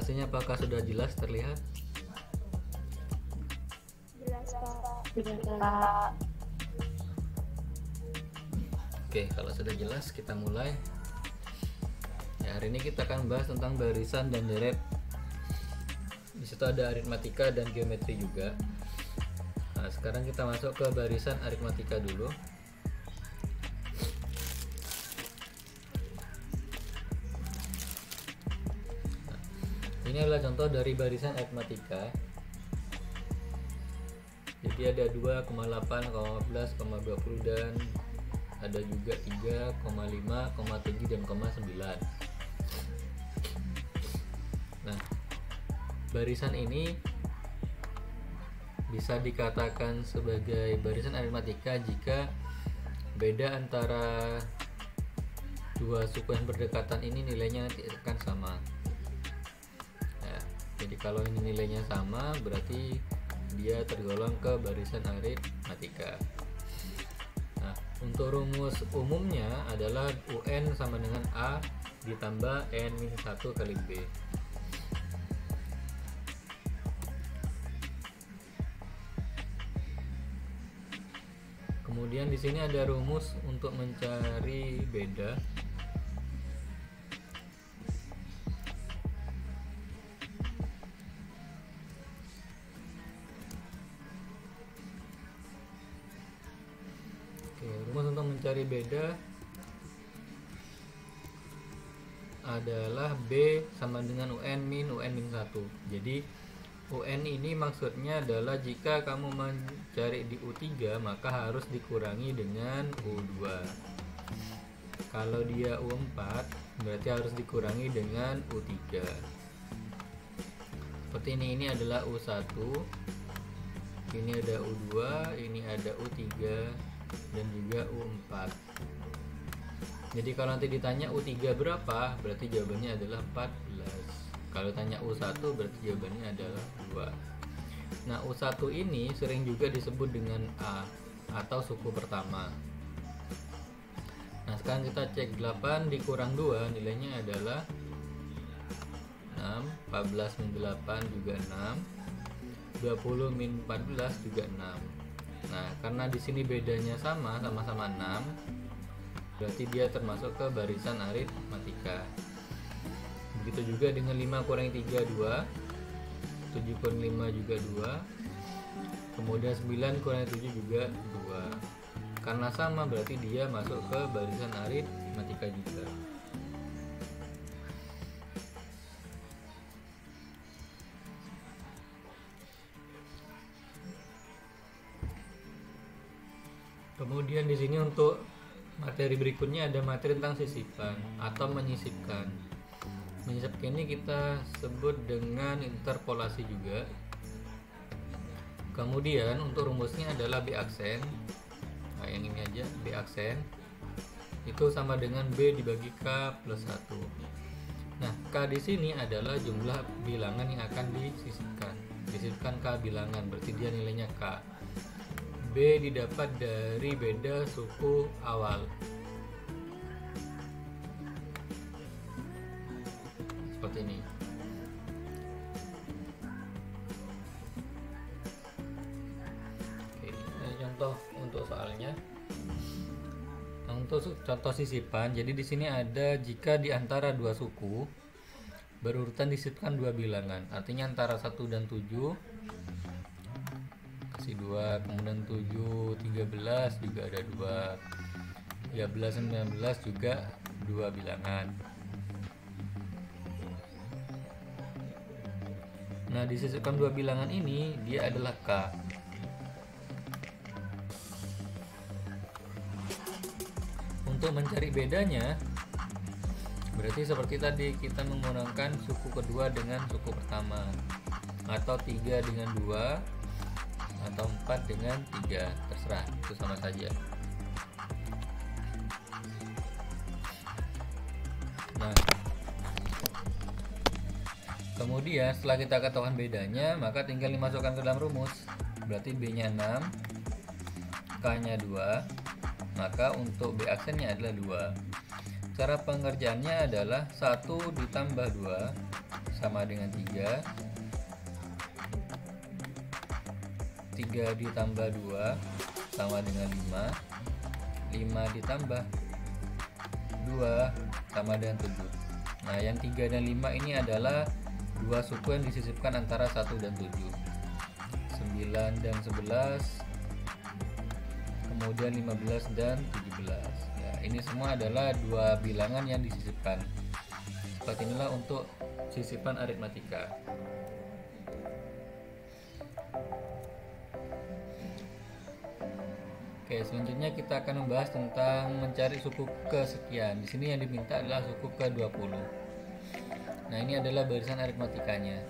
Hasilnya apakah sudah jelas terlihat? Jelas, Pak. Jelas. Oke, kalau sudah jelas kita mulai. Ya, hari ini kita akan bahas tentang barisan dan deret. Di situ ada aritmatika dan geometri juga. Nah, sekarang kita masuk ke barisan aritmatika dulu. Nah, ini adalah contoh dari barisan aritmatika. Jadi ada 2,8, 15, 20 dan ada juga 3, 5, 7 dan 9. Nah, barisan ini bisa dikatakan sebagai barisan aritmatika jika beda antara dua suku yang berdekatan ini nilainya akan sama. Ya, jadi kalau ini nilainya sama berarti dia tergolong ke barisan aritmatika. Nah, untuk rumus umumnya adalah UN sama dengan A ditambah N-1 kali B. Kemudian di sini ada rumus untuk mencari beda. Oke, rumus untuk mencari beda adalah B sama dengan UN min UN min 1. Jadi UN ini maksudnya adalah jika kamu mencari di U3 maka harus dikurangi dengan U2. Kalau dia U4 berarti harus dikurangi dengan U3. Seperti ini adalah U1, ini ada U2, ini ada U3 dan juga U4. Jadi kalau nanti ditanya U3 berapa berarti jawabannya adalah 14. Kalau tanya U1 berarti jawabannya adalah 2. Nah, U1 ini sering juga disebut dengan A atau suku pertama. Nah, sekarang kita cek 8 dikurang 2 nilainya adalah 6, 14 min 8 juga 6, 20 min 14 juga 6. Nah, karena di sini bedanya sama-sama 6, berarti dia termasuk ke barisan aritmatika. Begitu juga dengan 5 kurangi 3 2, 7 kurangi 5 juga 2, kemudian 9 kurangi 7 juga 2. Karena sama berarti dia masuk ke barisan aritmatika juga. Kemudian di sini untuk materi berikutnya ada materi tentang sisipan atau menyisipkan. Menyisipkan ini kita sebut dengan interpolasi juga. Kemudian untuk rumusnya adalah B aksen. Nah, yang ini aja B aksen itu sama dengan B dibagi K plus 1. Nah, K di sini adalah jumlah bilangan yang akan disisipkan. Disisipkan K bilangan berarti dia nilainya K. B didapat dari beda suku awal. Seperti ini. Oke, ini contoh untuk soalnya. Untuk contoh sisipan, jadi di sini ada jika di antara dua suku berurutan disisipkan dua bilangan, artinya antara 1 dan 7 kasih 2, kemudian 7 13 juga ada 2, 13 19 juga 2 bilangan. Nah, disisipkan dua bilangan ini dia adalah K. Untuk mencari bedanya berarti seperti tadi kita menggunakan suku kedua dengan suku pertama, atau 3 dengan 2 atau 4 dengan 3, terserah, itu sama saja. Nah, kemudian setelah kita ketahuan bedanya, maka tinggal dimasukkan ke dalam rumus. Berarti B nya 6, K nya 2, maka untuk B aksennya adalah 2. Cara pengerjaannya adalah 1 ditambah 2 sama dengan 3, 3 ditambah 2 sama dengan 5, 5 ditambah 2 sama dengan 7. Nah, yang 3 dan 5 ini adalah dua suku yang disisipkan antara 1 dan 7. 9 dan 11, kemudian 15 dan 17. Ya, ini semua adalah dua bilangan yang disisipkan. Seperti inilah untuk sisipan aritmatika. Oke, selanjutnya kita akan membahas tentang mencari suku kesekian. Di sini yang diminta adalah suku ke-20. Nah, ini adalah barisan aritmatikanya.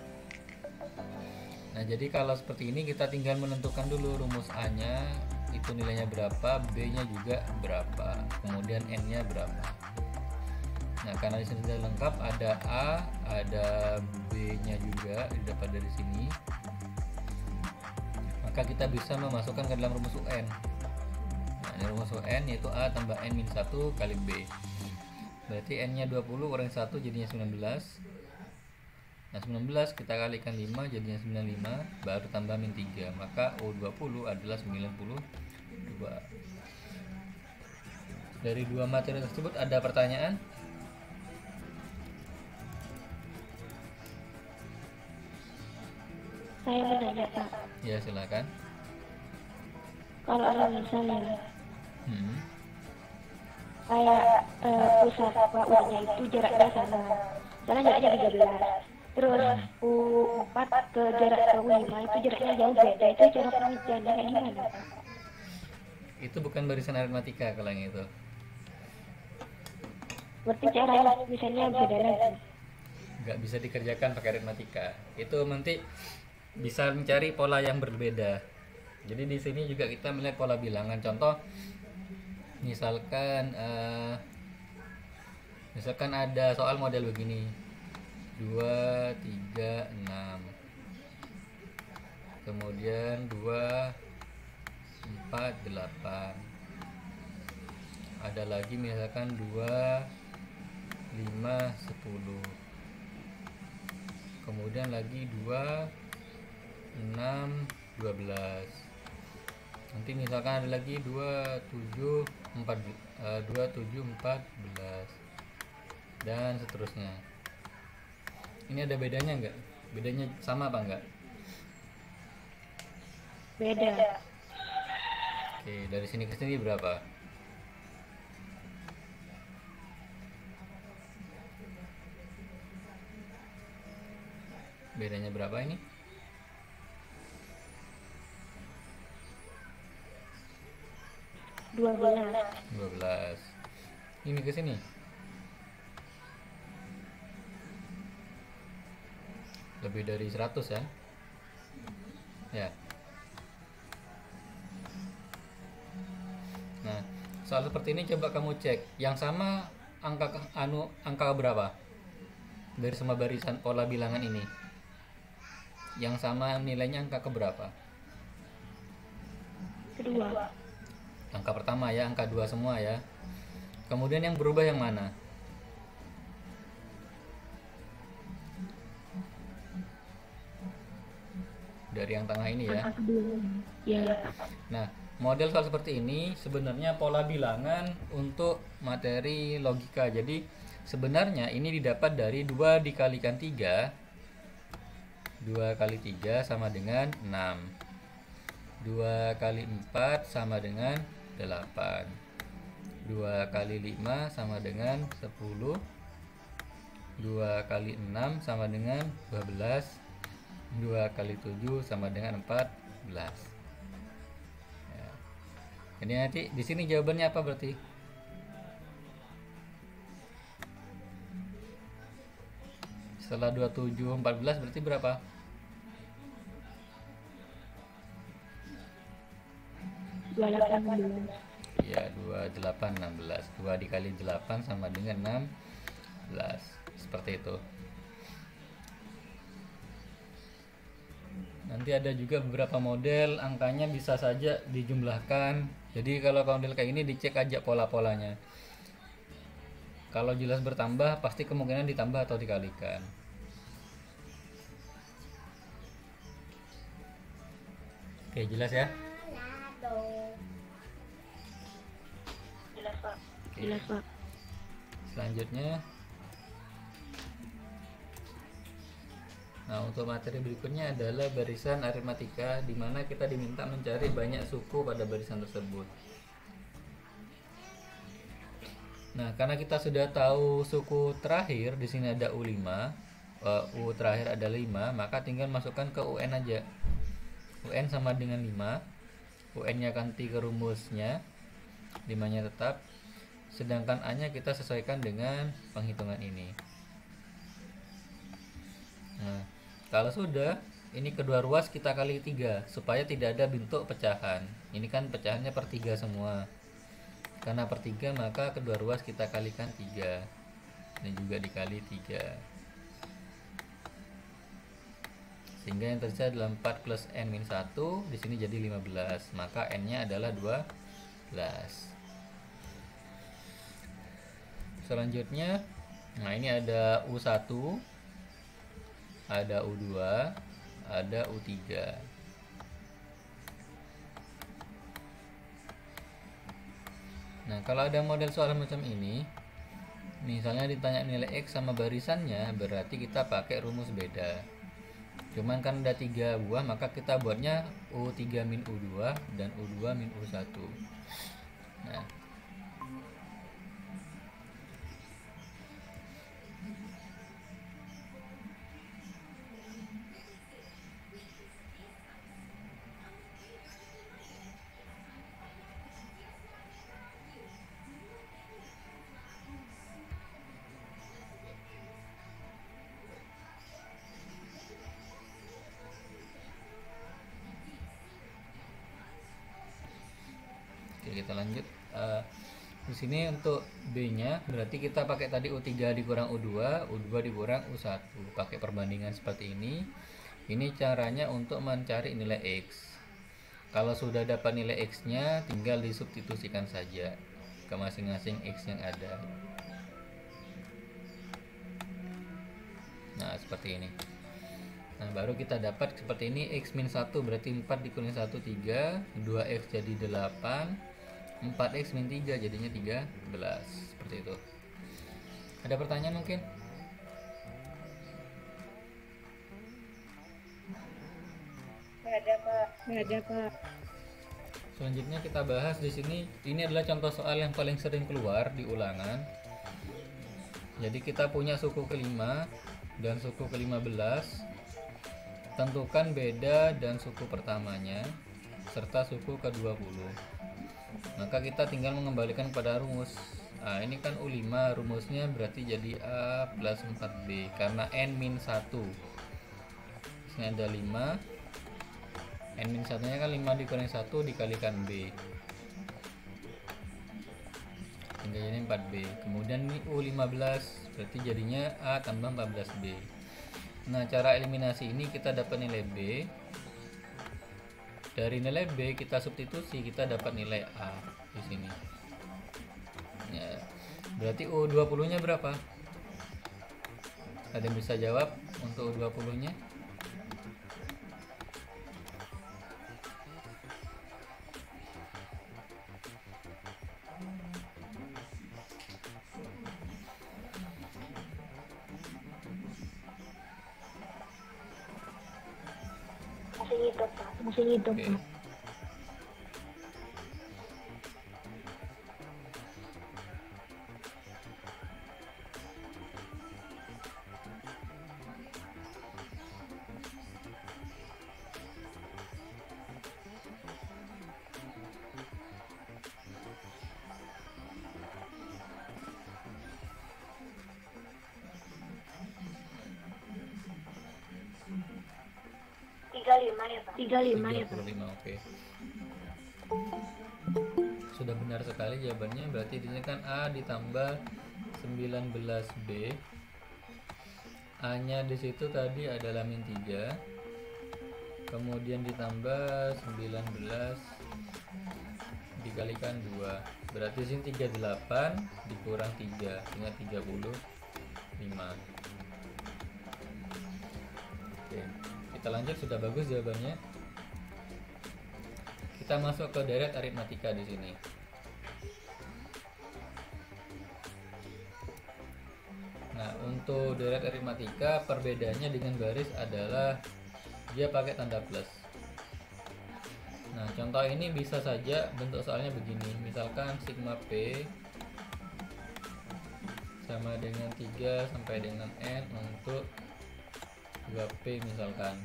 Nah, jadi kalau seperti ini kita tinggal menentukan dulu rumus A-nya itu nilainya berapa, B-nya juga berapa, kemudian N-nya berapa. Nah, karena di sini sudah lengkap, ada A, ada B-nya juga didapat dari sini, maka kita bisa memasukkan ke dalam rumus UN. Nah, ini rumus UN yaitu A tambah N min 1 kali B. Berarti N-nya 20 kurangi 1 jadinya 19. Nah, 19 kita kalikan 5 jadinya 95, baru tambah min 3, maka O20 adalah 92. Dari dua materi tersebut ada pertanyaan? Saya mau nanya, Pak. Ya, silakan. Kalau ada misalnya Hmm. pusat U-nya itu jaraknya sama. Misalnya jaraknya 13. Terus U4 ke jarak ke U5 itu jaraknya jauh beda. Itu cara pengerjaannya kayak gimana, Pak? Itu bukan barisan aritmatika kalau yang itu. Berarti cara misalnya beda lagi. Nggak bisa dikerjakan pakai aritmatika. Itu nanti bisa mencari pola yang berbeda. Jadi di sini juga kita melihat pola bilangan. Contoh, misalkan ada soal model begini, 2, 3, 6, kemudian 2, 4, 8. Ada lagi misalkan 2, 5, 10, kemudian lagi 2, 6, 12. Nanti misalkan ada lagi 2, 7, 14 dan seterusnya. Ini ada bedanya enggak? Bedanya sama apa enggak? Beda. Oke, dari sini ke sini berapa? Bedanya berapa ini? 12. Ini ke sini. Lebih dari 100 ya. Ya. Nah, soal seperti ini coba kamu cek. Yang sama angka berapa? Dari semua barisan pola bilangan ini. Yang sama nilainya angka keberapa? Kedua. Angka pertama ya, angka 2 semua ya. Kemudian yang berubah yang mana? Dari yang tengah ini ya. Ya. Nah, model soal seperti ini sebenarnya pola bilangan untuk materi logika. Jadi sebenarnya ini didapat dari 2 dikalikan 3. 2 kali 3 sama dengan 6. 2 kali 4 sama dengan 8. 2 kali 5 sama dengan 10. 2 kali 6 sama dengan 12. 2 kali 7 sama dengan 14. Ya. Jadi nanti di sini jawabannya apa berarti? Setelah 27 14 berarti berapa? Ya, 28 16. 2 dikali 8 sama dengan 16. Seperti itu. Nanti ada juga beberapa model angkanya bisa saja dijumlahkan. Jadi kalau model kayak ini dicek aja pola-polanya. Kalau jelas bertambah pasti kemungkinan ditambah atau dikalikan. Oke, jelas ya? Jelas Pak. Oke. Jelas Pak. Selanjutnya, nah untuk materi berikutnya adalah barisan aritmatika, di mana kita diminta mencari banyak suku pada barisan tersebut. Nah, karena kita sudah tahu suku terakhir di sini ada U5, U terakhir ada 5, maka tinggal masukkan ke UN aja. UN sama dengan 5. UN-nya ganti ke rumusnya, 5-nya tetap. Sedangkan A-nya kita sesuaikan dengan penghitungan ini. Nah, kalau sudah, ini kedua ruas kita kali 3 supaya tidak ada bentuk pecahan. Ini kan pecahannya per 3 semua. Karena per 3 maka kedua ruas kita kalikan 3. Dan juga dikali 3. Sehingga yang tersisa adalah 4 plus N-1, di sini jadi 15. Maka N-nya adalah 12. Selanjutnya, nah ini ada U1, ada U2, ada U3. Nah, kalau ada model soal macam ini, misalnya ditanya nilai X sama barisannya, berarti kita pakai rumus beda. Cuman kan ada 3 buah, maka kita buatnya U3 min U2 dan U2 min U1. Nah, oke, kita lanjut. Di sini untuk B-nya berarti kita pakai tadi U3 dikurang U2, U2 dikurang U1. Pakai perbandingan seperti ini. Ini caranya untuk mencari nilai X. Kalau sudah dapat nilai X-nya, tinggal disubstitusikan saja ke masing-masing X yang ada. Nah, seperti ini. Nah, baru kita dapat seperti ini. X min 1 berarti 4 dikurangi 1, 3. 2X jadi 8. 4X min 3 jadinya 13. Seperti itu. Ada pertanyaan mungkin? Nggak ada Pak. Selanjutnya kita bahas di sini. Ini adalah contoh soal yang paling sering keluar di ulangan. Jadi kita punya suku kelima dan suku ke-15. Tentukan beda dan suku pertamanya serta suku ke-20. Maka kita tinggal mengembalikan pada rumus. Nah, ini kan U5, rumusnya berarti jadi A plus 4B karena N-1. Ini ada 5. N-1 nya kan 5 dikurangi 1 dikalikan B. Hingga jadi 4B. Kemudian ini U15 berarti jadinya A tambah 14B. Nah, cara eliminasi ini kita dapat nilai B. Dari nilai B kita substitusi, kita dapat nilai A di sini. Ya, berarti U20 nya berapa? Ada yang bisa jawab untuk U20 nya? Masih hidup Pak. Masih hidup Oke. Pak. Tiga lima ya Pak. 35 ya Pak. 35, oke. Sudah benar sekali jawabannya. Berarti di sini kan A ditambah 19B. A-nya di situ tadi adalah min 3. Kemudian ditambah 19 dikalikan 2, berarti sini 38 dikurang 3 dengan 35. Oke, kita lanjut. Sudah bagus jawabannya. Kita masuk ke deret aritmatika di sini. Nah, untuk deret aritmatika perbedaannya dengan baris adalah dia pakai tanda plus. Nah, contoh ini bisa saja bentuk soalnya begini. Misalkan sigma P sama dengan 3 sampai dengan N untuk 2P misalkan.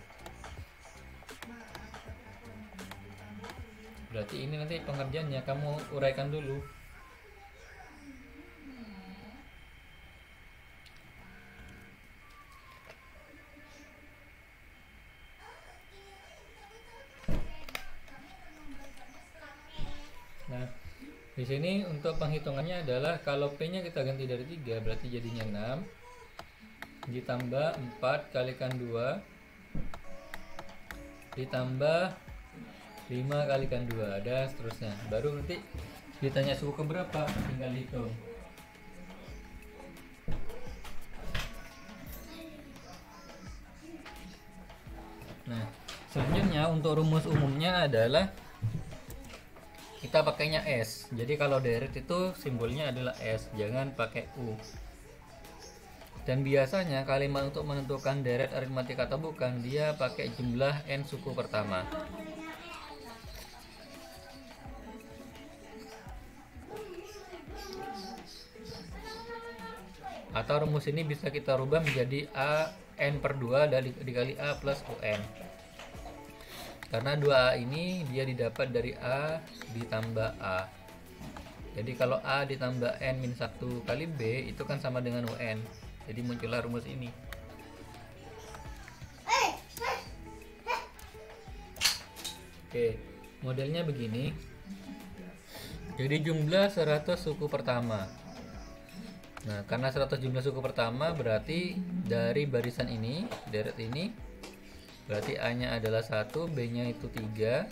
Berarti ini nanti pengerjaannya kamu uraikan dulu. Nah, di sini untuk penghitungannya adalah kalau P-nya kita ganti dari 3 berarti jadinya 6 ditambah 4 kalikan 2 ditambah 5 kalikan 2 dan seterusnya. Baru nanti ditanya suku keberapa tinggal hitung. Nah, selanjutnya untuk rumus umumnya adalah kita pakainya S. Jadi kalau deret itu simbolnya adalah S, jangan pakai U. Dan biasanya kalimat untuk menentukan deret aritmatika atau bukan, dia pakai jumlah N suku pertama. Atau rumus ini bisa kita rubah menjadi A N per 2 dikali A plus UN. Karena 2A ini dia didapat dari A ditambah A. Jadi kalau A ditambah N min 1 kali B itu kan sama dengan UN. Jadi muncullah rumus ini. Oke, modelnya begini. Jadi jumlah 100 suku pertama. Nah, karena 100 jumlah suku pertama berarti dari barisan ini, deret ini, berarti A-nya adalah 1, B-nya itu 3,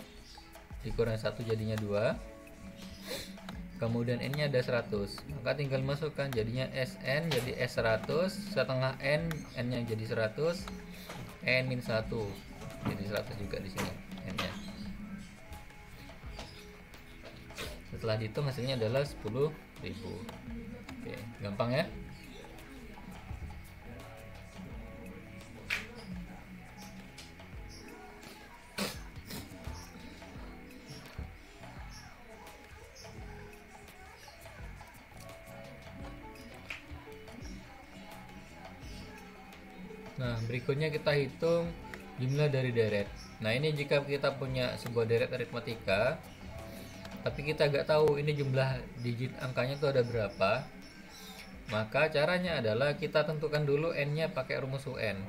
dikurang 1 jadinya 2. Kemudian N-nya ada 100. Maka tinggal masukkan jadinya SN jadi S100, setengah N, N-nya jadi 100, N min 1. Jadi 100 juga di sini N-nya. Setelah dihitung hasilnya adalah 10.000. Oke, gampang ya. Nah, berikutnya kita hitung jumlah dari deret. Nah, ini jika kita punya sebuah deret aritmatika tapi kita nggak tahu ini jumlah digit angkanya itu ada berapa, maka caranya adalah kita tentukan dulu N-nya pakai rumus UN.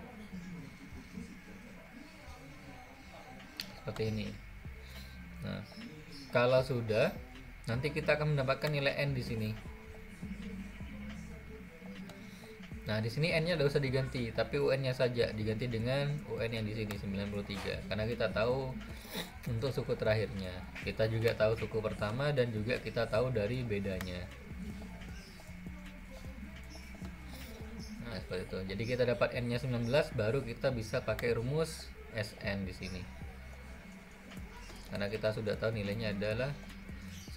Seperti ini. Nah, kalau sudah, nanti kita akan mendapatkan nilai N di sini. Nah, di sini N-nya tidak usah diganti, tapi UN-nya saja diganti dengan UN yang di sini 93. Karena kita tahu untuk suku terakhirnya. Kita juga tahu suku pertama dan juga kita tahu dari bedanya. Nah, seperti itu. Jadi kita dapat N-nya 19, baru kita bisa pakai rumus SN di sini. Karena kita sudah tahu nilainya adalah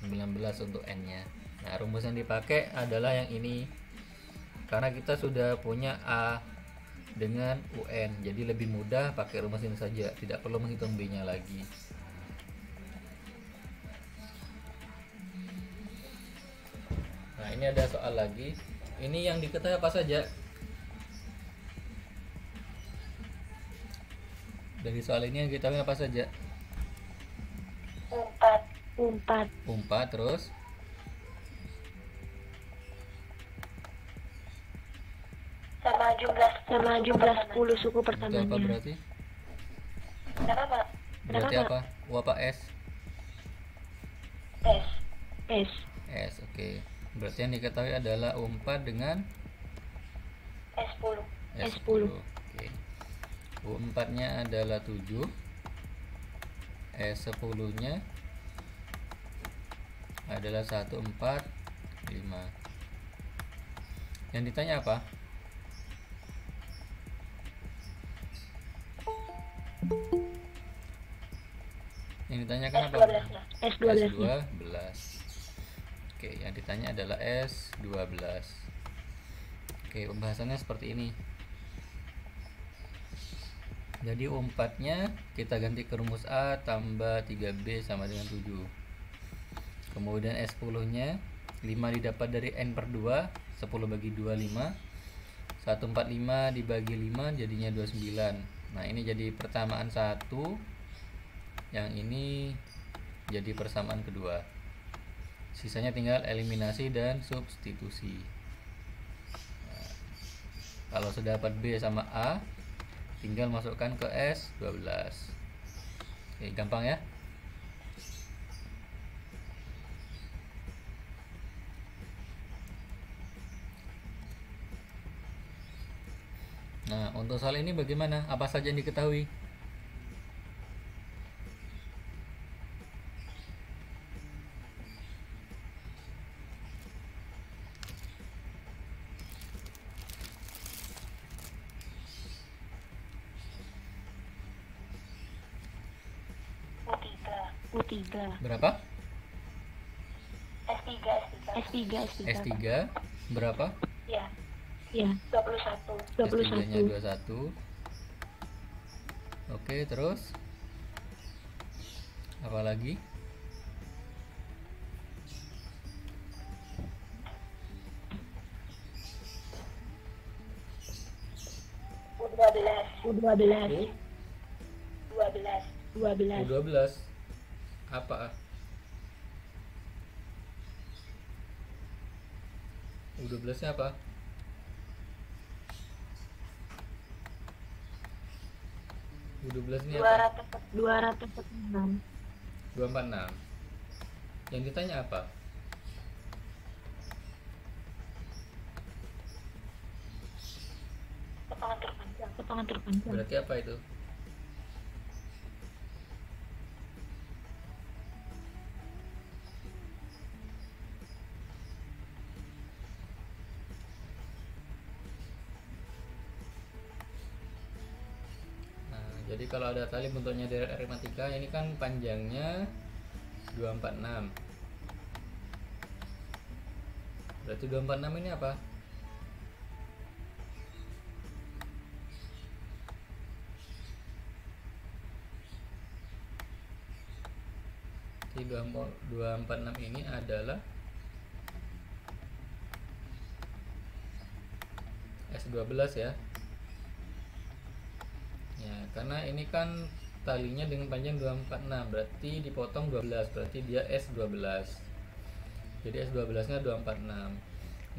19 untuk N-nya. Nah, rumus yang dipakai adalah yang ini. Karena kita sudah punya A dengan UN, jadi lebih mudah pakai rumus ini saja, tidak perlu menghitung B-nya lagi. Nah, ini ada soal lagi. Ini yang diketahui apa saja? Dari soal ini yang kita tahu apa saja? Umpat terus sama jumlah 10 suku itu pertamanya. apa berarti? Berarti apa? U apa S? S. S, oke. Berarti yang diketahui adalah U4 dengan S10. Oke. U4 nya adalah 7, S10 nya adalah 145. Yang ditanya apa? Yang ditanyakan apa? S12. S12. Oke, yang ditanya adalah S12. Oke, pembahasannya seperti ini. Jadi U4-nya kita ganti ke rumus A tambah 3B sama dengan 7. Kemudian S10-nya 5 didapat dari N per 2, 10 bagi 2, 5. 145 dibagi 5 jadinya 29. Nah, ini jadi persamaan 1. Yang ini jadi persamaan kedua. Sisanya tinggal eliminasi dan substitusi. Nah, kalau sudah dapat B sama A, tinggal masukkan ke S12. Oke, gampang ya. Nah, untuk soal ini bagaimana? Apa saja yang diketahui? U3. Berapa? S3. S3 berapa? Ya. 21. S3-nya 21. Oke, terus apa lagi? U12. U12 apa? U12-nya apa? U12 ini apa? 246. 246. Yang ditanya apa? Potongan terpanjang. Berarti apa itu? Nah, jadi kalau ada tali bentuknya dari aritmatika, ini kan panjangnya 246. Berarti 246 ini apa? Jadi 246 ini adalah S12 ya. Ya, karena ini kan talinya dengan panjang 246, berarti dipotong 12, berarti dia S12. Jadi S12-nya 246.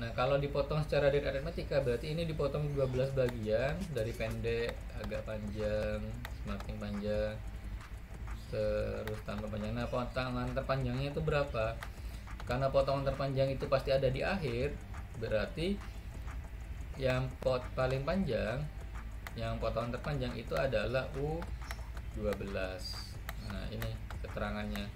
Nah, kalau dipotong secara dari aritmatika, berarti ini dipotong 12 bagian, dari pendek agak panjang, semakin panjang, terus tambah panjang. Nah, potongan terpanjangnya itu berapa? Karena potongan terpanjang itu pasti ada di akhir, berarti yang paling panjang, yang potongan terpanjang itu adalah U12. Nah, ini keterangannya.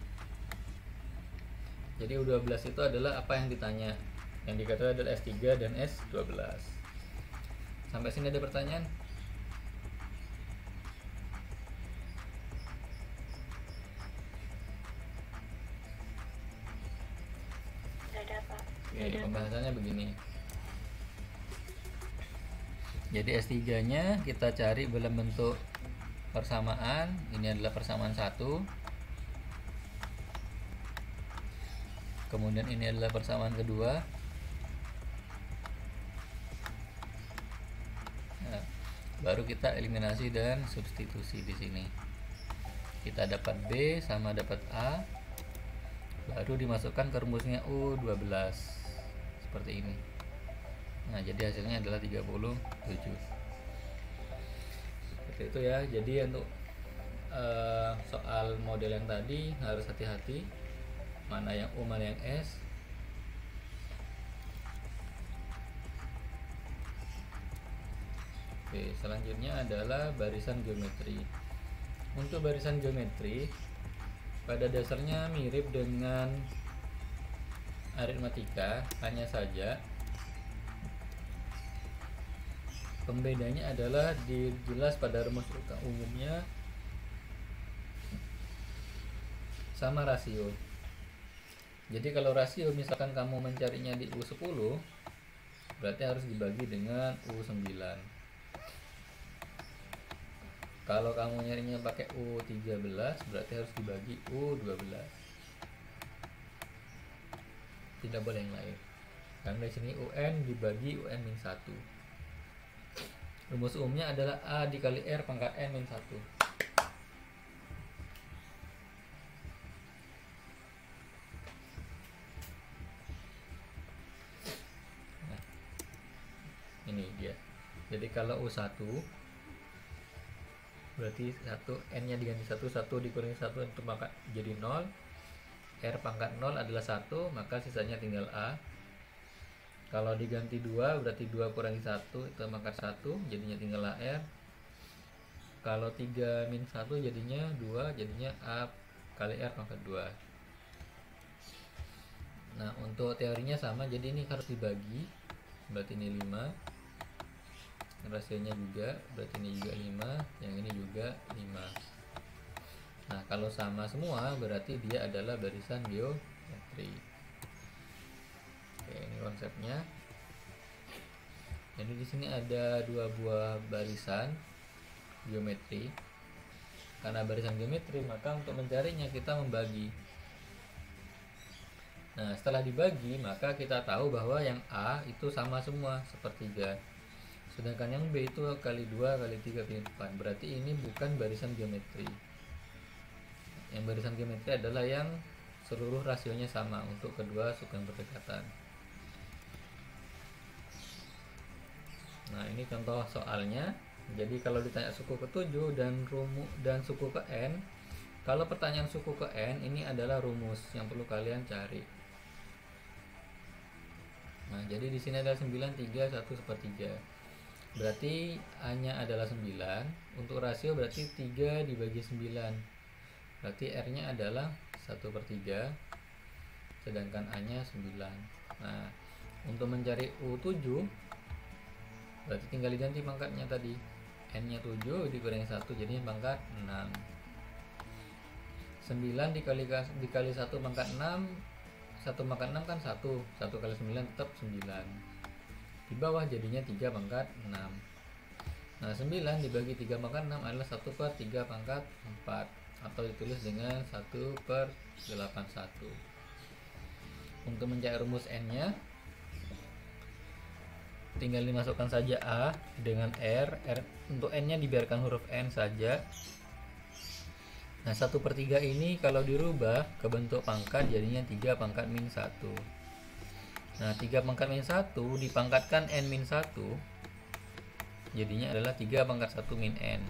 Jadi U12 itu adalah apa yang ditanya. Yang dikatakan adalah S3 dan S12. Sampai sini ada pertanyaan? Oke, pembahasannya begini. Jadi S3-nya kita cari dalam bentuk persamaan. Ini adalah persamaan 1. Kemudian ini adalah persamaan kedua. Nah, baru kita eliminasi dan substitusi di sini. Kita dapat B sama dapat A. Baru dimasukkan ke rumusnya U12. Seperti ini. Nah, jadi hasilnya adalah 37. Seperti itu ya. Jadi untuk soal model yang tadi harus hati-hati mana yang U mana yang S. Oke, selanjutnya adalah barisan geometri. Untuk barisan geometri pada dasarnya mirip dengan aritmatika, hanya saja pembedanya adalah dijelas pada rumus umumnya sama rasio. Jadi kalau rasio misalkan kamu mencarinya di U10, berarti harus dibagi dengan U9. Kalau kamu nyarinya pakai U13, berarti harus dibagi U12. Tidak boleh yang lain. Karena di sini UN dibagi UN-1. Rumus umumnya adalah A dikali R pangkat N-1. Nah, ini dia. Jadi kalau U1 berarti 1 N nya diganti 1 dikurangi 1 untuk pangkat jadi 0. R pangkat 0 adalah 1, maka sisanya tinggal A. Kalau diganti 2 berarti 2 kurangi 1 itu pangkat 1, jadinya tinggal AR. Kalau 3 min 1 jadinya 2, jadinya A kali R pangkat 2. Nah, untuk teorinya sama, jadi ini harus dibagi, berarti ini 5. Rasionya juga, berarti ini juga 5, yang ini juga 5. Nah, kalau sama semua berarti dia adalah barisan geometri. Oke, ini konsepnya. Jadi di sini ada 2 buah barisan geometri. Karena barisan geometri, maka untuk mencarinya kita membagi. Nah, setelah dibagi, maka kita tahu bahwa yang A itu sama semua, sepertiga. Sedangkan yang B itu kali 2 kali 3 kali 4. Berarti ini bukan barisan geometri. Yang barisan geometri adalah yang seluruh rasionya sama untuk kedua suku yang berdekatan. Nah, ini contoh soalnya. Jadi kalau ditanya suku ke-7 dan suku ke N, kalau pertanyaan suku ke N, ini adalah rumus yang perlu kalian cari. Nah, jadi di sini ada 9, 3, 1/3. Berarti A-nya adalah 9. Untuk rasio berarti 3 dibagi 9. Berarti R-nya adalah 1/3. Sedangkan A-nya 9. Nah, untuk mencari U7 berarti tinggal diganti pangkatnya tadi. N-nya 7 dikurangi 1 jadinya pangkat 6. 9 dikali 1 pangkat 6. 1 pangkat 6 kan 1. 1 kali 9 tetap 9. Di bawah jadinya 3 pangkat 6. Nah, 9 dibagi 3 pangkat 6 adalah 1/3 pangkat 4, atau ditulis dengan 1/81. Untuk mencari rumus N nya tinggal dimasukkan saja A dengan R. Untuk N nya dibiarkan huruf N saja. Nah, 1/3 ini kalau dirubah ke bentuk pangkat jadinya 3 pangkat min 1. Nah, 3 pangkat min 1 dipangkatkan N min 1 jadinya adalah 3 pangkat 1 min N.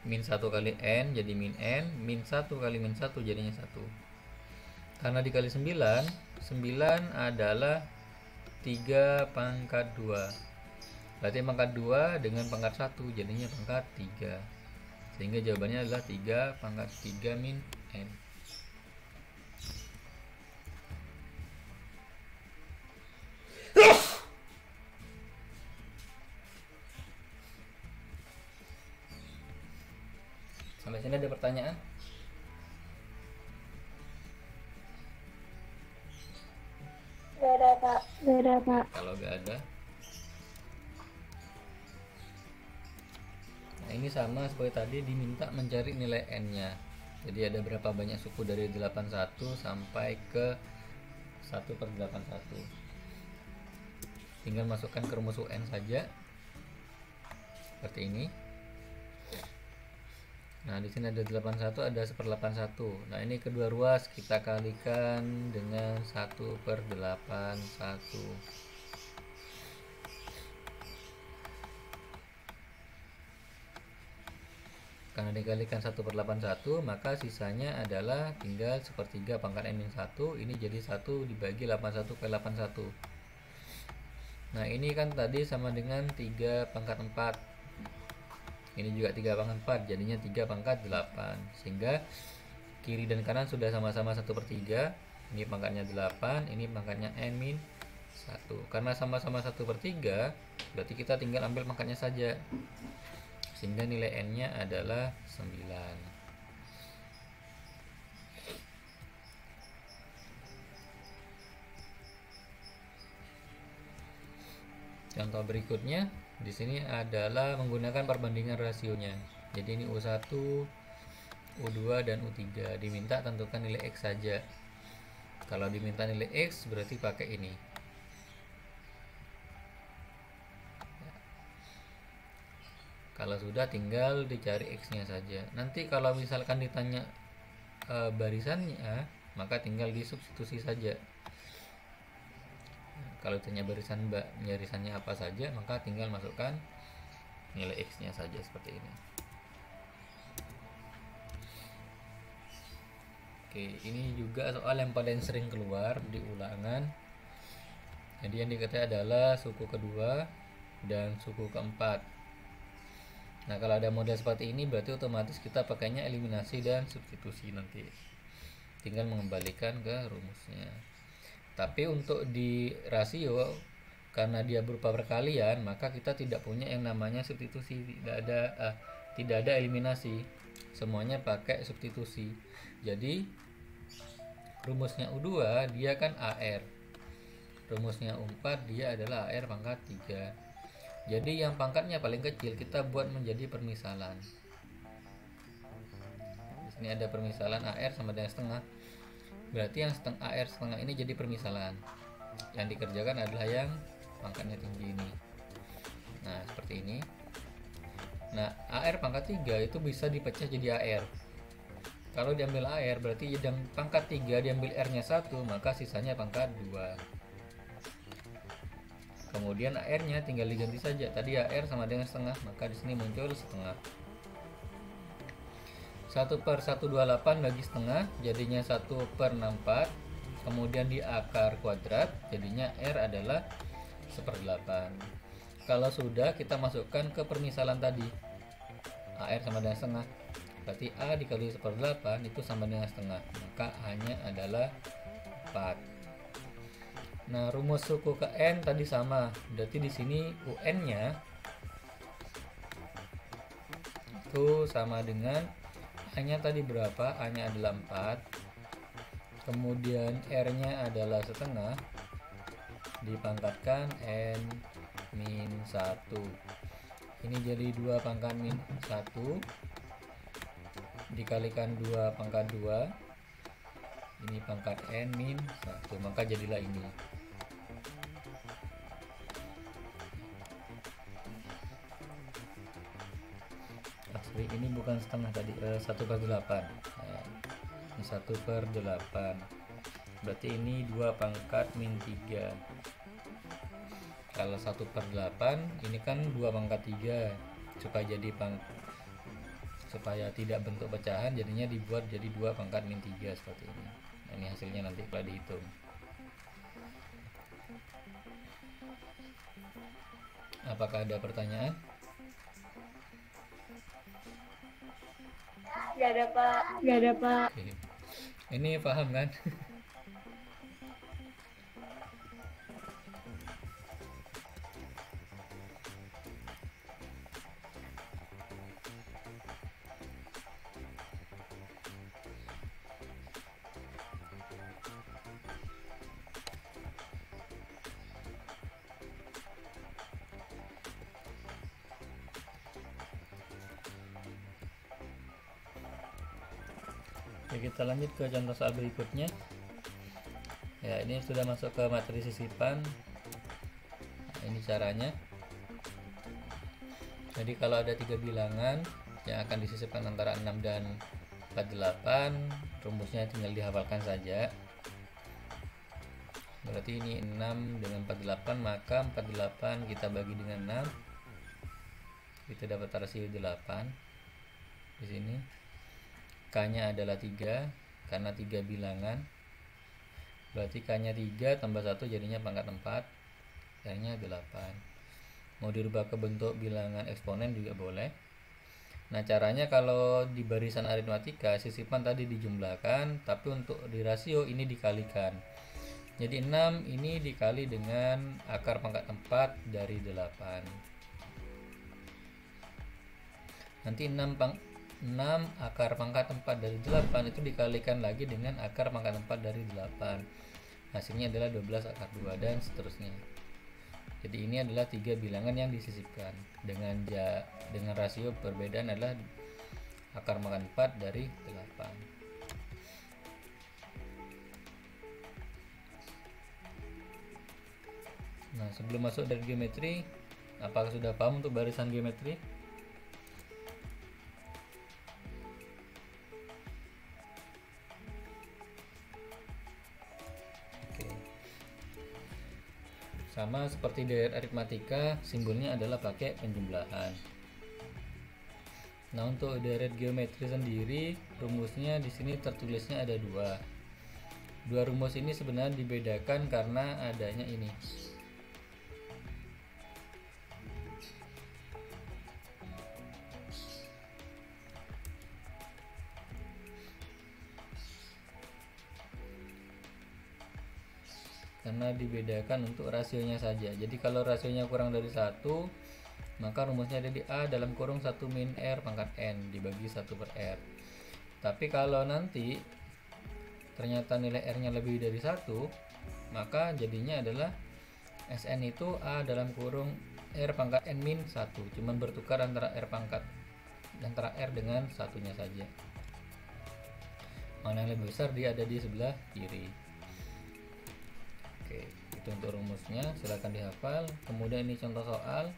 Min 1 kali N jadi min N, min 1 kali min 1 jadinya 1. Karena dikali 9, 9 adalah 3 pangkat 2. Berarti pangkat 2 dengan pangkat 1 jadinya pangkat 3. Sehingga jawabannya adalah 3 pangkat 3 min N. Sampai sini ada pertanyaan? Gak ada, Pak. Gak ada, Pak. Kalau gak ada, nah ini sama seperti tadi, diminta mencari nilai N nya. Jadi ada berapa banyak suku dari 81 sampai ke 1/81. Tinggal masukkan ke rumus UN saja seperti ini. Nah, di sini ada 81, ada 1/81. Nah, ini kedua ruas kita kalikan dengan 1/81. Karena dikalikan 1/81, maka sisanya adalah tinggal 1/3 pangkat N-1. Ini jadi 1 dibagi 81 ke 81. Nah, ini kan tadi sama dengan 3 pangkat 4. Ini juga 3 pangkat 4, jadinya 3 pangkat 8. Sehingga kiri dan kanan sudah sama-sama 1/3. Ini pangkatnya 8, ini pangkatnya n min 1. Karena sama-sama 1/3, berarti kita tinggal ambil pangkatnya saja, sehingga nilai n nya adalah 9. Contoh berikutnya di sini adalah menggunakan perbandingan rasionya. Jadi ini U1, U2 dan U3. Diminta tentukan nilai X saja. Kalau diminta nilai X berarti pakai ini. Kalau sudah tinggal dicari X-nya saja. Nanti kalau misalkan ditanya barisannya, maka tinggal disubstitusi saja. Kalau ditanya barisannya apa saja, maka tinggal masukkan nilai X-nya saja seperti ini. Oke, ini juga soal yang paling sering keluar di ulangan. Jadi yang diketahui adalah suku kedua dan suku keempat. Nah, kalau ada model seperti ini berarti otomatis kita pakainya eliminasi dan substitusi nanti. Tinggal mengembalikan ke rumusnya. Tapi untuk di rasio, karena dia berupa perkalian, maka kita tidak punya yang namanya substitusi, tidak ada eliminasi, semuanya pakai substitusi. Jadi rumusnya U2 dia kan AR, rumusnya U4 dia adalah AR pangkat 3. Jadi yang pangkatnya paling kecil kita buat menjadi permisalan. Di sini ada permisalan AR sama dengan setengah. Berarti yang AR setengah ini jadi permisalan. Yang dikerjakan adalah yang pangkatnya tinggi ini. Nah, seperti ini. Nah, AR pangkat 3 itu bisa dipecah jadi AR. Kalau diambil AR berarti yang pangkat 3 diambil R-nya 1, maka sisanya pangkat 2. Kemudian AR-nya tinggal diganti saja. Tadi AR sama dengan setengah, maka di sini muncul setengah. 1/128 bagi setengah jadinya 1/64. Kemudian di akar kuadrat jadinya R adalah 1/8. Kalau sudah, kita masukkan ke permisalan tadi. AR sama dengan setengah, berarti A dikali 1/8 itu sama dengan setengah, maka A-nya adalah 4. Nah, rumus suku ke N tadi sama, berarti di sini UN-nya itu sama dengan A-nya tadi berapa? A-nya adalah 4. Kemudian R-nya adalah setengah. Dipangkatkan N min 1. Ini jadi 2 pangkat min 1. Dikalikan 2 pangkat 2. Ini pangkat N min 1. Maka jadilah ini. Ini bukan setengah tadi, 1/8. Nah, ini 1/8. Berarti ini 2 pangkat min 3. Kalau 1/8 ini kan 2 pangkat 3. Supaya tidak bentuk pecahan, jadinya dibuat jadi 2 pangkat min 3 seperti ini. Nah, ini hasilnya nanti kalau dihitung. Apakah ada pertanyaan? Gak ada Pak. Gak ada Pak. Oke. Ini paham kan? Oke, kita lanjut ke contoh soal berikutnya. Ya, ini sudah masuk ke materi sisipan. Nah, ini caranya. Jadi kalau ada 3 bilangan yang akan disisipkan antara 6 dan 48, rumusnya tinggal dihafalkan saja. Berarti ini 6 dengan 48, maka 48 kita bagi dengan 6. Kita dapat rasio 8. Di sini K-nya adalah 3 karena 3 bilangan. Berarti K-nya 3 tambah 1 jadinya pangkat 4. R-nya 8. Mau dirubah ke bentuk bilangan eksponen juga boleh. Nah, caranya kalau di barisan aritmatika sisipan tadi dijumlahkan, tapi untuk di rasio ini dikalikan. Jadi 6 ini dikali dengan akar pangkat 4 dari 8. Nanti 6 akar pangkat 4 dari 8 itu dikalikan lagi dengan akar pangkat 4 dari 8. Hasilnya adalah 12 akar 2 dan seterusnya. Jadi ini adalah 3 bilangan yang disisipkan dengan rasio perbedaan adalah akar pangkat 4 dari 8. Nah, sebelum masuk dari geometri, apakah sudah paham untuk barisan geometri? Sama seperti di aritmatika, simbolnya adalah pakai penjumlahan. Nah, untuk deret geometri sendiri, rumusnya di sini tertulisnya ada dua. Dua rumus ini sebenarnya dibedakan karena adanya ini. Karena dibedakan untuk rasionya saja. Jadi kalau rasionya kurang dari 1, maka rumusnya ada di A dalam kurung 1 min R pangkat N dibagi 1 per R. Tapi kalau nanti ternyata nilai R nya lebih dari 1, maka jadinya adalah Sn itu A dalam kurung R pangkat N min 1, cuman bertukar antara R dengan satunya saja. Mana yang lebih besar dia ada di sebelah kiri. Oke, itu untuk rumusnya, silahkan dihafal. Kemudian ini contoh soal.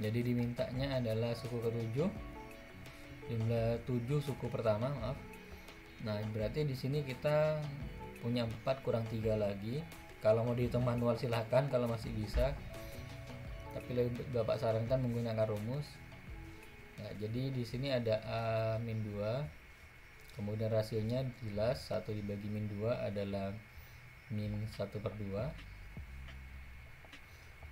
Jadi dimintanya adalah suku ke-7, jumlah 7 suku pertama, maaf. Nah, berarti di sini kita punya 4 kurang 3 lagi. Kalau mau dihitung manual silahkan kalau masih bisa. Tapi lebih Bapak sarankan menggunakan rumus. Nah, jadi di sini ada A-2. Kemudian rasionya jelas 1 dibagi min 2 adalah min 1 per 2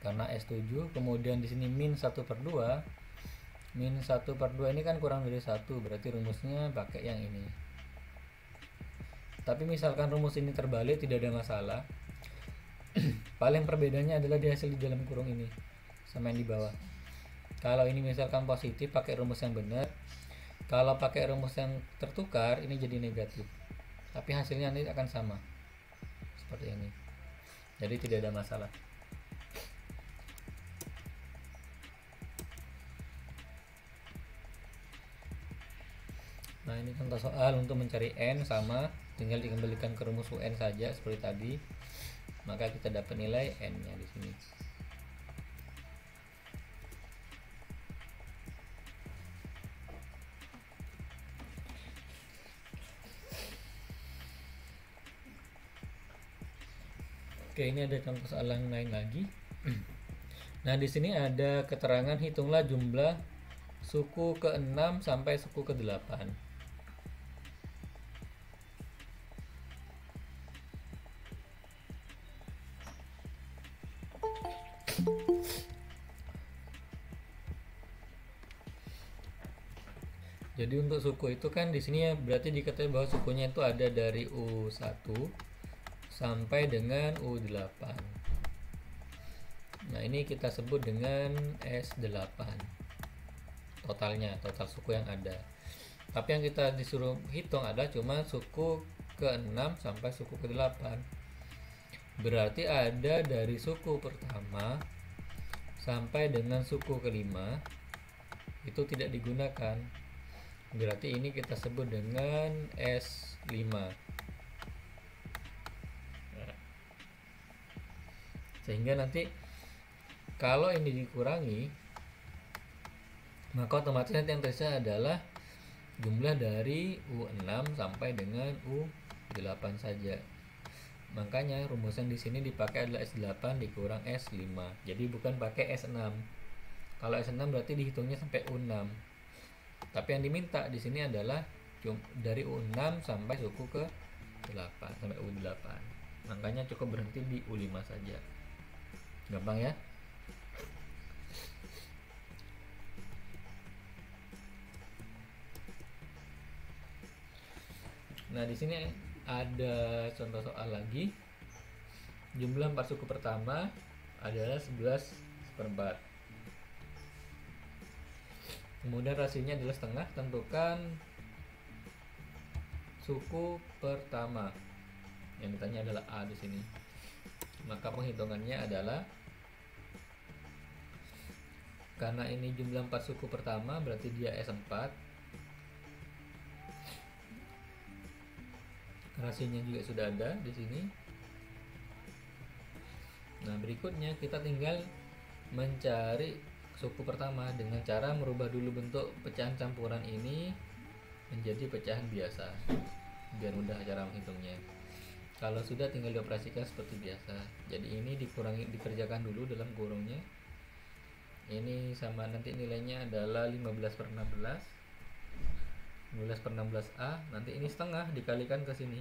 karena S7. Kemudian di sini min 1 per 2. Min 1 per 2 ini kan kurang dari 1, berarti rumusnya pakai yang ini. Tapi misalkan rumus ini terbalik, tidak ada masalah. Paling perbedaannya adalah di hasil di dalam kurung ini sama yang di bawah. Kalau ini misalkan positif pakai rumus yang benar, kalau pakai rumus yang tertukar ini jadi negatif, tapi hasilnya nanti akan sama seperti ini. Jadi tidak ada masalah. Nah, ini contoh soal untuk mencari N, sama tinggal dikembalikan ke rumus UN saja seperti tadi, maka kita dapat nilai N nya di sini. Oke, ini ada contoh soal yang lain lagi. Nah, di sini ada keterangan hitunglah jumlah suku ke-6 sampai suku ke-8. Jadi untuk suku itu kan di sini ya berarti dikatakan bahwa sukunya itu ada dari U1 sampai dengan U8. Nah, ini kita sebut dengan S8. Totalnya, total suku yang ada. Tapi yang kita disuruh hitung adalah cuma suku ke-6 sampai suku ke-8. Berarti ada dari suku pertama sampai dengan suku ke-5 itu tidak digunakan. Berarti ini kita sebut dengan S5. Sehingga nanti kalau ini dikurangi, maka otomatis nanti yang tersisa adalah jumlah dari U6 sampai dengan U8 saja. Makanya rumusan di sini dipakai adalah S8 dikurang S5. Jadi bukan pakai S6. Kalau S6 berarti dihitungnya sampai U6. Tapi yang diminta di sini adalah dari U6 sampai suku ke 8 sampai U8. Makanya cukup berhenti di U5 saja. Gampang ya? Nah, di sini ada contoh soal lagi. Jumlah 4 suku pertama adalah 11/4. Kemudian rasionya adalah setengah. Tentukan suku pertama. Yang ditanya adalah A di sini. Maka penghitungannya adalah, karena ini jumlah 4 suku pertama berarti dia S4. Rasionya juga sudah ada di sini. Nah, berikutnya kita tinggal mencari suku pertama dengan cara merubah dulu bentuk pecahan campuran ini menjadi pecahan biasa biar mudah cara menghitungnya. Kalau sudah tinggal dioperasikan seperti biasa. Jadi ini dikerjakan dulu dalam kurungnya. Ini sama, nanti nilainya adalah 15/16. 15/16A, nanti ini setengah dikalikan ke sini.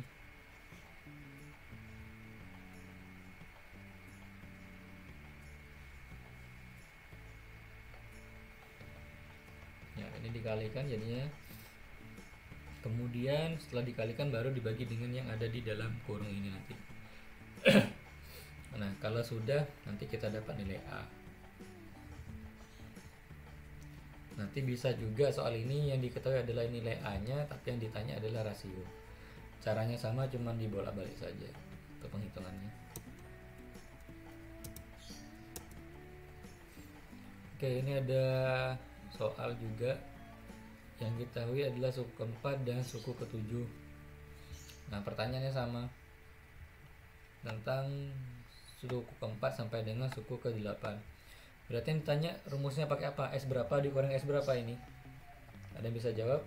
Ya, ini dikalikan jadinya. Kemudian setelah dikalikan baru dibagi dengan yang ada di dalam kurung ini nanti. Nah, kalau sudah nanti kita dapat nilai A. Nanti bisa juga soal ini yang diketahui adalah nilai A-nya, tapi yang ditanya adalah rasio. Caranya sama, cuman dibolak-balik saja untuk penghitungannya. Oke, ini ada soal juga. Yang diketahui adalah suku keempat dan suku ketujuh. Nah, pertanyaannya sama tentang suku keempat sampai dengan suku ke-8. Berarti yang ditanya rumusnya pakai apa? S berapa dikurang S berapa ini? Ada yang bisa jawab?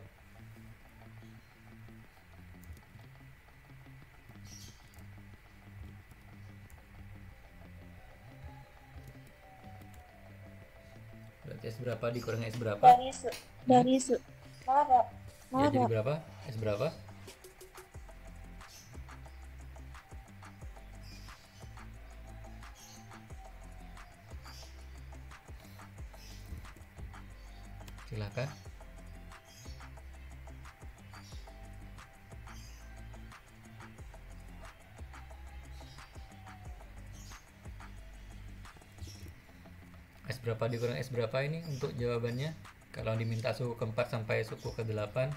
Berarti S berapa dikurang S berapa? Dari maaf Ya, jadi berapa? S berapa? Silakan. S berapa dikurang S berapa ini untuk jawabannya? Kalau diminta suku keempat sampai suku ke-8.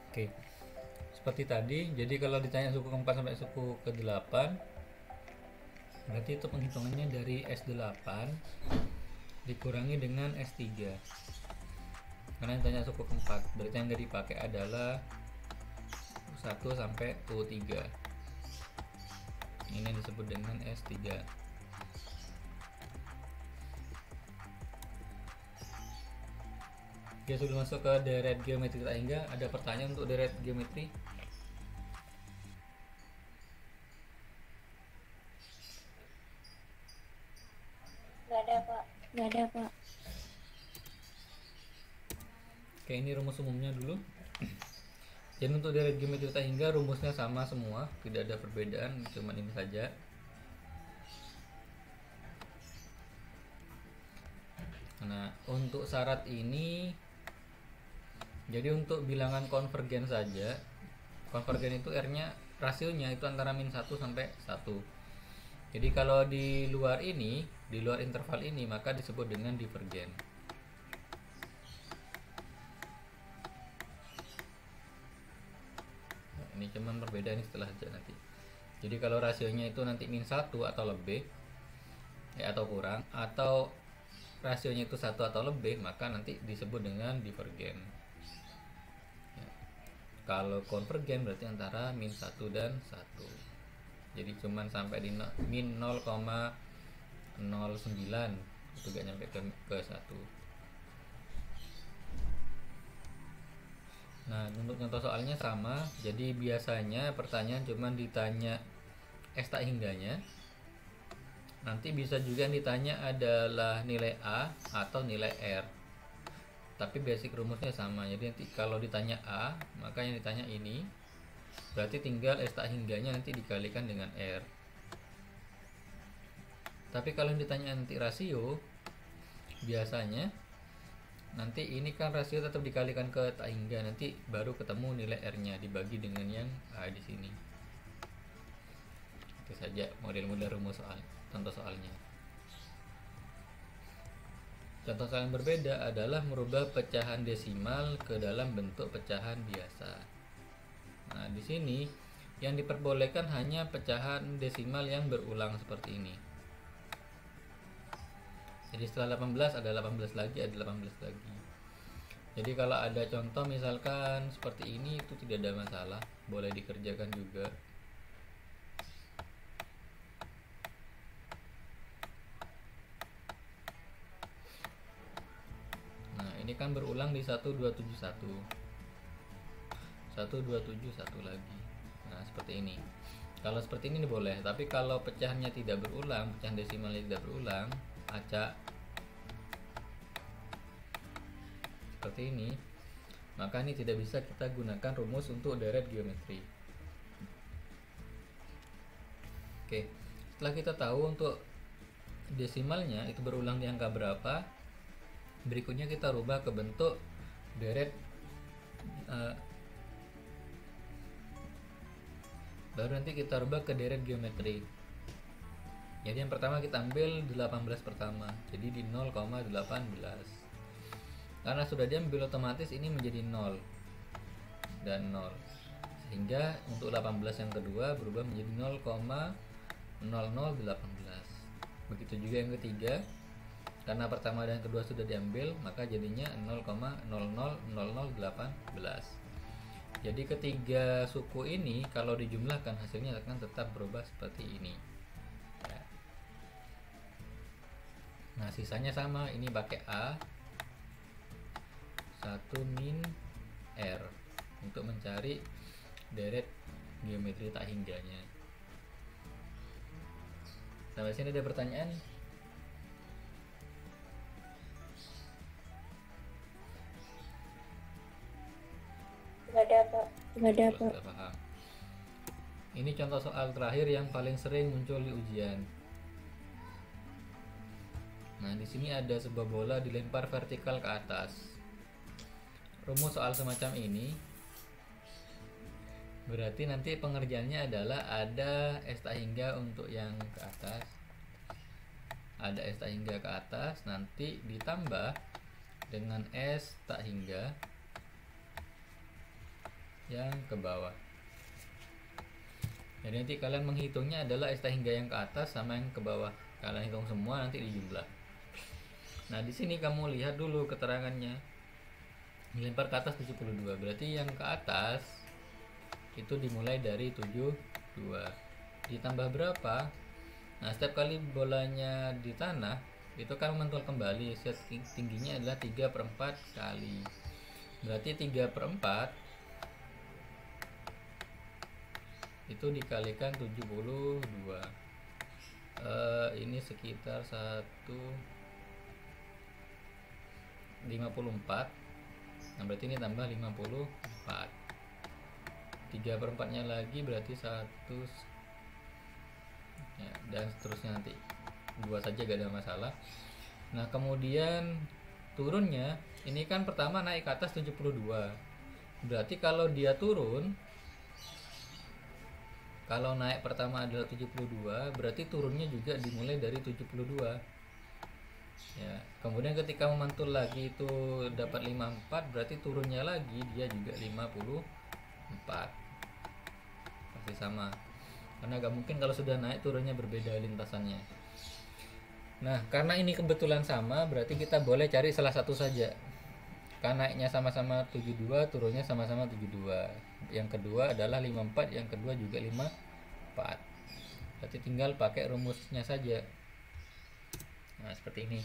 Oke. Seperti tadi, jadi kalau ditanya suku keempat sampai suku ke-8, berarti itu penghitungannya dari S8 dikurangi dengan S3. Karena yang tanya suku keempat, berarti yang dipakai adalah U1 sampai U3. Ini yang disebut dengan S3. Oke, sudah masuk ke deret geometri tak hingga. Ada pertanyaan untuk deret geometri? Nggak ada pak. Oke, ini rumus umumnya dulu. Jadi untuk deret geometri tak hingga rumusnya sama semua, tidak ada perbedaan, cuma ini saja. Nah, untuk syarat ini, jadi untuk bilangan konvergen saja, konvergen itu R-nya, rasionya itu antara min 1 sampai 1. Jadi kalau di luar ini, di luar interval ini, maka disebut dengan divergen. Nah, ini cuman perbedaan setelah saja nanti. Jadi kalau rasionya itu nanti min 1 atau lebih, ya, atau kurang, atau rasionya itu 1 atau lebih, maka nanti disebut dengan divergen. Kalau konvergen berarti antara min 1 dan 1. Jadi cuman sampai di min 0,09, itu gak nyampe ke 1. Nah, untuk contoh soalnya sama. Jadi biasanya pertanyaan cuman ditanya S tak hingganya. Nanti bisa juga yang ditanya adalah nilai A atau nilai R. Tapi basic rumusnya sama. Jadi nanti kalau ditanya A, maka yang ditanya ini. Berarti tinggal S tak hingganya nanti dikalikan dengan R. Tapi kalau yang ditanya nanti rasio, biasanya nanti ini kan rasio tetap dikalikan ke tak hingga, nanti baru ketemu nilai R-nya dibagi dengan yang A di sini. Itu saja model-model rumus soal, contoh soalnya. Contoh soal yang berbeda adalah merubah pecahan desimal ke dalam bentuk pecahan biasa. Nah, di sini yang diperbolehkan hanya pecahan desimal yang berulang seperti ini. Jadi setelah 18 ada 18 lagi, ada 18 lagi. Jadi kalau ada contoh misalkan seperti ini, itu tidak ada masalah, boleh dikerjakan juga. Nah, ini kan berulang di 1271. 1271 lagi. Nah, seperti ini. Kalau seperti ini boleh, tapi kalau pecahannya tidak berulang, pecahan desimalnya tidak berulang, acak seperti ini, maka ini tidak bisa kita gunakan rumus untuk deret geometri. Oke, setelah kita tahu untuk desimalnya itu berulang di angka berapa, berikutnya kita rubah ke bentuk deret, baru nanti kita rubah ke deret geometri. Jadi yang pertama kita ambil 18 pertama, jadi di 0,18. Karena sudah diambil, otomatis ini menjadi 0 dan 0, sehingga untuk 18 yang kedua berubah menjadi 0,0018. Begitu juga yang ketiga, karena pertama dan kedua sudah diambil, maka jadinya 0,000018. Jadi ketiga suku ini kalau dijumlahkan hasilnya akan tetap berubah seperti ini. Nah, sisanya sama, ini pakai A 1 min R untuk mencari deret geometri tak hingganya. Sampai sini ada pertanyaan? Nggak ada, Pak. Sudah paham. Ini contoh soal terakhir yang paling sering muncul di ujian. Nah, di sini ada sebuah bola dilempar vertikal ke atas. Rumus soal semacam ini berarti nanti pengerjaannya adalah ada S tak hingga untuk yang ke atas, ada S tak hingga ke atas, nanti ditambah dengan S tak hingga yang ke bawah. Jadi nanti kalian menghitungnya adalah S tak hingga yang ke atas sama yang ke bawah. Kalian hitung semua nanti dijumlah. Nah, di sini kamu lihat dulu keterangannya. Dilempar ke atas 72, berarti yang ke atas itu dimulai dari 72. Ditambah berapa? Nah, setiap kali bolanya di tanah itu kan memantul kembali, tingginya adalah 3/4 kali. Berarti 3/4 itu dikalikan 72. Ini sekitar 54. Nah, berarti ini tambah 54. 3/4 nya lagi berarti 1 ya, dan seterusnya, nanti 2 saja gak ada masalah. Nah, kemudian turunnya ini kan pertama naik ke atas 72. Berarti kalau dia turun, kalau naik pertama adalah 72, berarti turunnya juga dimulai dari 72. Ya, kemudian ketika memantul lagi itu dapat 54, berarti turunnya lagi dia juga 54. Pasti sama. Karena gak mungkin kalau sudah naik turunnya berbeda lintasannya. Nah, karena ini kebetulan sama, berarti kita boleh cari salah satu saja. kan naiknya sama-sama 72, turunnya sama-sama 72. Yang kedua adalah 54, yang kedua juga 54. Berarti tinggal pakai rumusnya saja. Nah, seperti ini.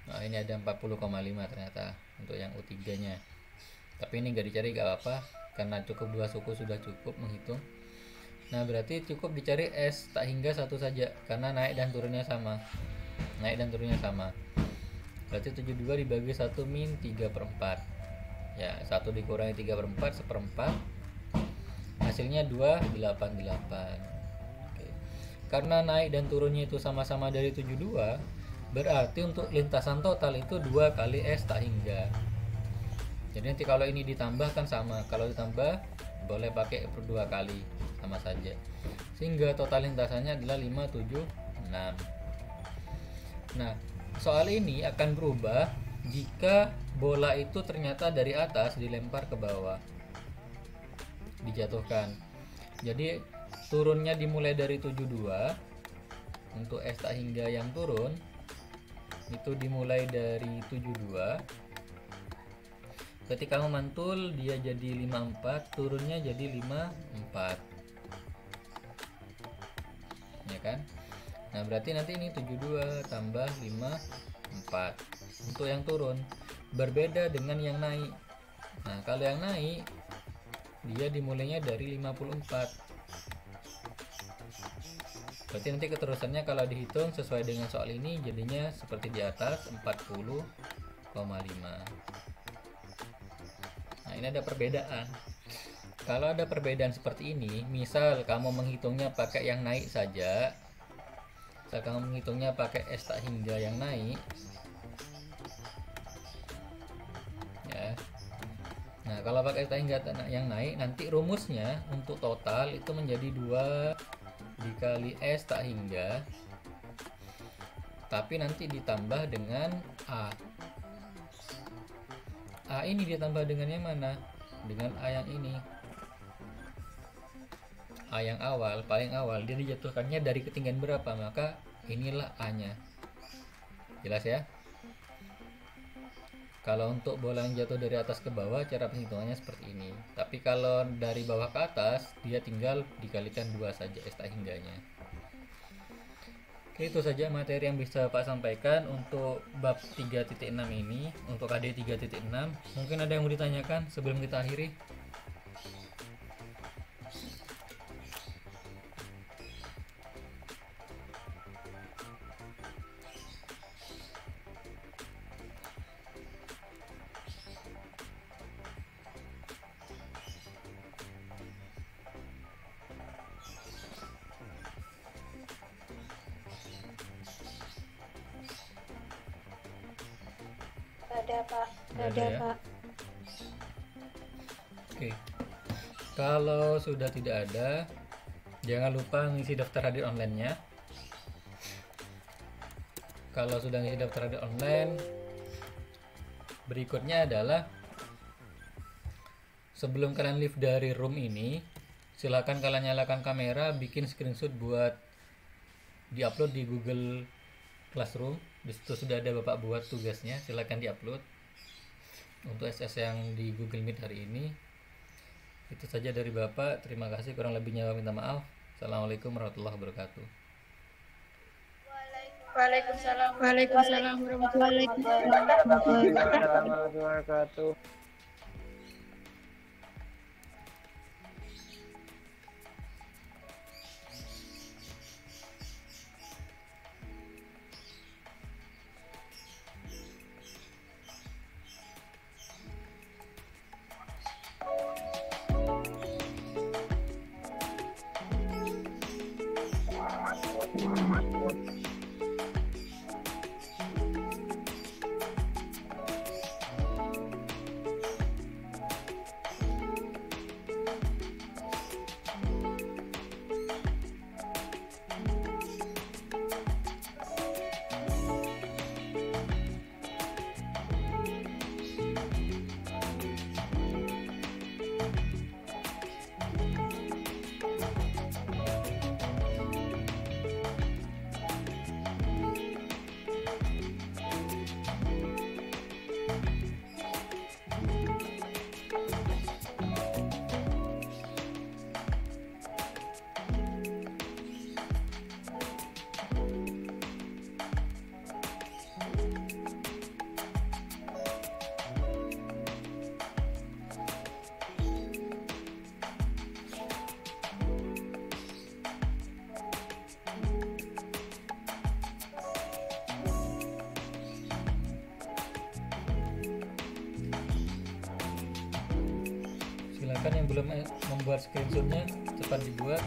Nah, ini ada 40,5 ternyata untuk yang U3 nya. Tapi ini nggak dicari, nggak apa-apa, karena cukup 2 suku sudah cukup menghitung. Nah, berarti cukup dicari S tak hingga 1 saja, karena naik dan turunnya sama. Naik dan turunnya sama. Berarti 72 dibagi 1 min 3/4. Ya, 1 dikurangi 3/4, seperempat. Hasilnya 288. Oke. Karena naik dan turunnya itu sama-sama dari 72, berarti untuk lintasan total itu 2 kali S tak hingga. Jadi nanti kalau ini ditambah kan sama, kalau ditambah boleh pakai per 2 kali, sama saja. Sehingga total lintasannya adalah 576. Nah, soal ini akan berubah jika bola itu ternyata dari atas dilempar ke bawah, dijatuhkan. Jadi turunnya dimulai dari 72. Untuk S tak hingga yang turun itu dimulai dari 72. Ketika memantul dia jadi 54, turunnya jadi 54. Ya kan? Nah, berarti nanti ini 72 tambah 54 untuk yang turun. Berbeda dengan yang naik. Nah, kalau yang naik dia dimulainya dari 54. Berarti nanti keterusannya kalau dihitung sesuai dengan soal ini jadinya seperti di atas, 40,5. Nah, ini ada perbedaan. Kalau ada perbedaan seperti ini, misal kamu menghitungnya pakai yang naik saja, misal kamu menghitungnya pakai S tak hingga yang naik, ya. Nah, kalau pakai S tak hingga yang naik, nanti rumusnya untuk total itu menjadi 2 dikali S tak hingga, tapi nanti ditambah dengan A. A ini ditambah dengan yang mana? Dengan A yang ini. A yang awal, paling awal, dia dijatuhkannya dari ketinggian berapa, maka inilah A nya. Jelas ya? Kalau untuk bola yang jatuh dari atas ke bawah, cara penghitungannya seperti ini. Tapi kalau dari bawah ke atas, dia tinggal dikalikan 2 saja S tak hingganya. Oke, itu saja materi yang bisa Pak sampaikan untuk bab 3.6 ini, untuk KD 3.6. Mungkin ada yang mau ditanyakan sebelum kita akhiri? Ada Pak, Nggak ada ya? Pak. Oke. Kalau sudah tidak ada, jangan lupa ngisi daftar hadir online-nya. Kalau sudah ngisi daftar hadir online, berikutnya adalah sebelum kalian leave dari room ini, silakan kalian nyalakan kamera, bikin screenshot buat diupload di Google Classroom. Di situ sudah ada Bapak buat tugasnya, silakan diupload. Untuk SS yang di Google Meet hari ini itu saja dari Bapak. Terima kasih, kurang lebihnya minta maaf. Assalamualaikum warahmatullahi wabarakatuh. Waalaikumsalam. Waalaikumsalam warahmatullahi wabarakatuh. Silahkan yang belum membuat screenshotnya cepat dibuat.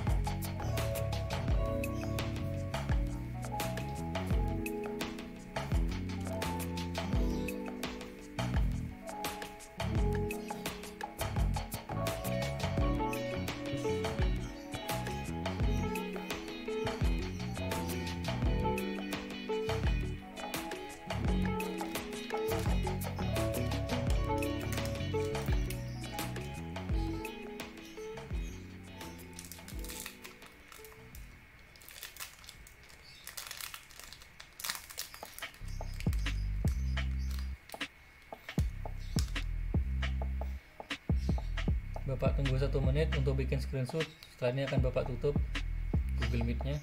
Bapak tunggu 1 menit untuk bikin screenshot. Setelah ini akan Bapak tutup Google Meet-nya.